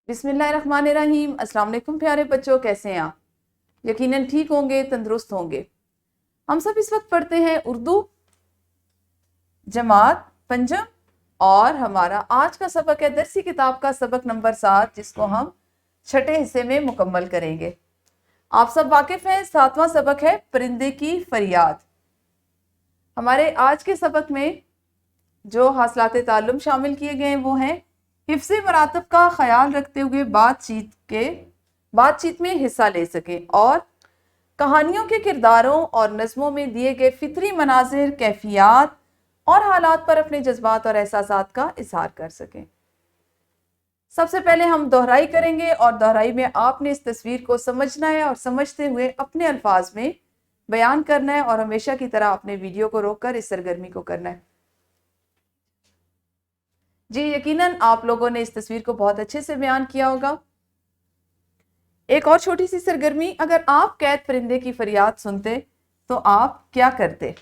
बिस्मिल्लाहिर्रहमानिर्रहीम। अस्सलाम वालेकुम प्यारे बच्चों, कैसे हैं आप? यकीनन ठीक होंगे, तंदुरुस्त होंगे। हम सब इस वक्त पढ़ते हैं उर्दू जमात पंजम, और हमारा आज का सबक है दरसी किताब का सबक नंबर 7, जिसको हम छठे हिस्से में मुकम्मल करेंगे। आप सब वाकिफ हैं, 7वां सबक है परिंदे की फरियाद। हमारे आज के सबक में जो हासिलात ताल्लुम शामिल किए गए हैं वो हैं हिफ्ज़ मरातब का ख्याल रखते हुए बातचीत में हिस्सा ले सकें, और कहानियों के किरदारों और नज़मों में दिए गए फितरी मनाजिर, कैफियत और हालात पर अपने जज्बात और एहसासात का इजहार कर सकें। सबसे पहले हम दोहराई करेंगे, और दोहराई में आपने इस तस्वीर को समझना है और समझते हुए अपने अल्फाज में बयान करना है, और हमेशा की तरह अपने वीडियो को रोककर इस सरगर्मी को करना है। जी, यकीनन आप लोगों ने इस तस्वीर को बहुत अच्छे से बयान किया होगा। एक और छोटी सी सरगर्मी, अगर आप कैद परिंदे की फरियाद सुनते तो आप क्या करते?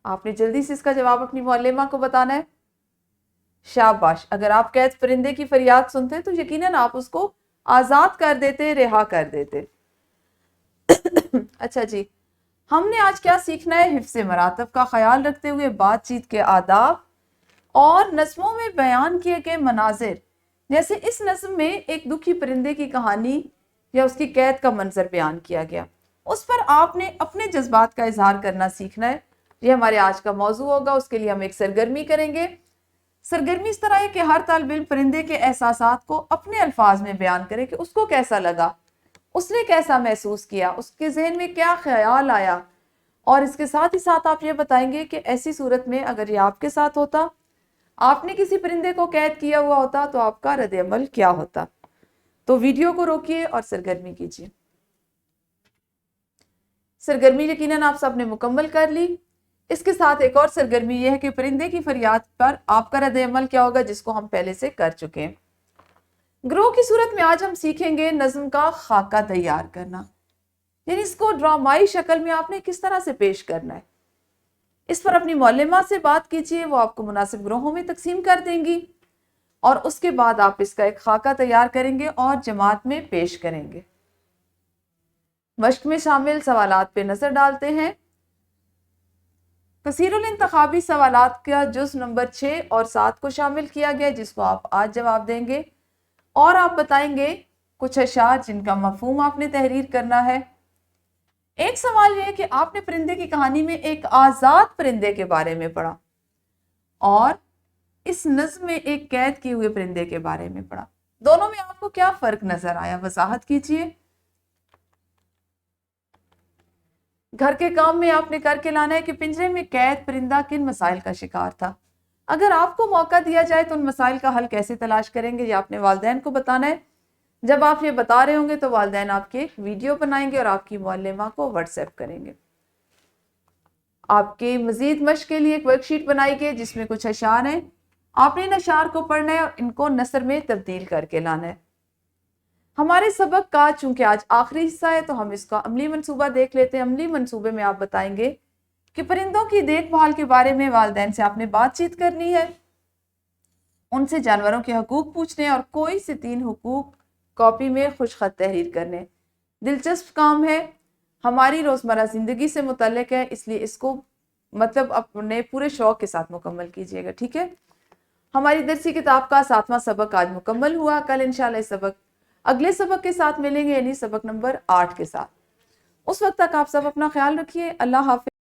आपने जल्दी से इसका जवाब अपनी मुअल्लिमा को बताना है। शाबाश। अगर आप कैद परिंदे की फरियाद सुनते तो यकीनन आप उसको आज़ाद कर देते, रिहा कर देते। अच्छा जी, हमने आज क्या सीखना है? हिफ्ज़ मरातब का ख्याल रखते हुए बातचीत के आदाब और नज़मों में बयान किए गए मनाजिर। जैसे इस नज़म में एक दुखी परिंदे की कहानी या उसकी कैद का मंजर बयान किया गया, उस पर आपने अपने जज्बात का इजहार करना सीखना है। ये हमारे आज का मौजू होगा। उसके लिए हम एक सरगर्मी करेंगे। सरगर्मी इस तरह है कि हर तालिब इल्म परिंदे के एहसासात को अपने अल्फाज में बयान करे कि उसको कैसा लगा, उसने कैसा महसूस किया, उसके जहन में क्या ख्याल आया। और इसके साथ ही साथ आप ये बताएंगे कि ऐसी सूरत में अगर ये आपके साथ होता, आपने किसी परिंदे को कैद किया हुआ होता, तो आपका रद्द-ए-अमल क्या होता। तो वीडियो को रोकिए और सरगर्मी कीजिए। सरगर्मी यकीनन आप सबने मुकम्मल कर ली। इसके साथ एक और सरगर्मी यह है कि परिंदे की फरियाद पर आपका रद्द-ए-अमल क्या होगा, जिसको हम पहले से कर चुके हैं। ग्रोह की सूरत में आज हम सीखेंगे नज़्म का खाका तैयार करना, यानी इसको ड्रामाई शक्ल में आपने किस तरह से पेश करना है। इस पर अपनी मौलिमा से बात कीजिए, वो आपको मुनासिब ग्रोहों में तकसीम कर देंगी, और उसके बाद आप इसका एक खाका तैयार करेंगे और जमात में पेश करेंगे। मश्क में शामिल सवालात पे नजर डालते हैं। कसीरुल इंतखाबी सवालात का जुज़ नंबर 6 और 7 को शामिल किया गया, जिसको आप आज जवाब देंगे, और आप बताएंगे कुछ अशार जिनका मफहूम आपने तहरीर करना है। एक सवाल यह है कि आपने परिंदे की कहानी में एक आजाद परिंदे के बारे में पढ़ा, और इस नज़्म में एक कैद किए हुए परिंदे के बारे में पढ़ा। दोनों में आपको क्या फर्क नजर आया, वजाहत कीजिए। घर के काम में आपने करके लाना है कि पिंजरे में कैद परिंदा किन मसाइल का शिकार था। अगर आपको मौका दिया जाए तो उन मसाइल का हल कैसे तलाश करेंगे, ये आपने वालिदैन को बताना है। जब आप ये बता रहे होंगे तो वालिदैन आपके एक वीडियो बनाएंगे और आपकी मुअल्लिमा को व्हाट्सएप करेंगे। आपके मजीद मश्क के लिए एक वर्कशीट बनाई गई जिसमें कुछ अशार हैं। आपने इन अशार को पढ़ना है और इनको नसर में तब्दील करके लाना है। हमारे सबक का चूंकि आज आखिरी हिस्सा है, तो हम इसका अमली मंसूबा देख लेते हैं। अमली मंसूबे में आप बताएंगे कि परिंदों की देखभाल के बारे में वालिदैन से आपने बातचीत करनी है, उनसे जानवरों के हकूक पूछने, और कोई से 3 हुकूक कॉपी में खुशखत तहरीर करने। दिलचस्प काम है, हमारी रोजमर्रा जिंदगी से मुतल्लिक है, इसलिए इसको मतलब अपने पूरे शौक के साथ मुकम्मल कीजिएगा, ठीक है। हमारी दरसी किताब का 7वां सबक आज मुकम्मल हुआ। कल इंशाल्लाह अगले सबक के साथ मिलेंगे, यानी सबक नंबर 8 के साथ। उस वक्त तक आप सब अपना ख्याल रखिए। अल्लाह हाफिज।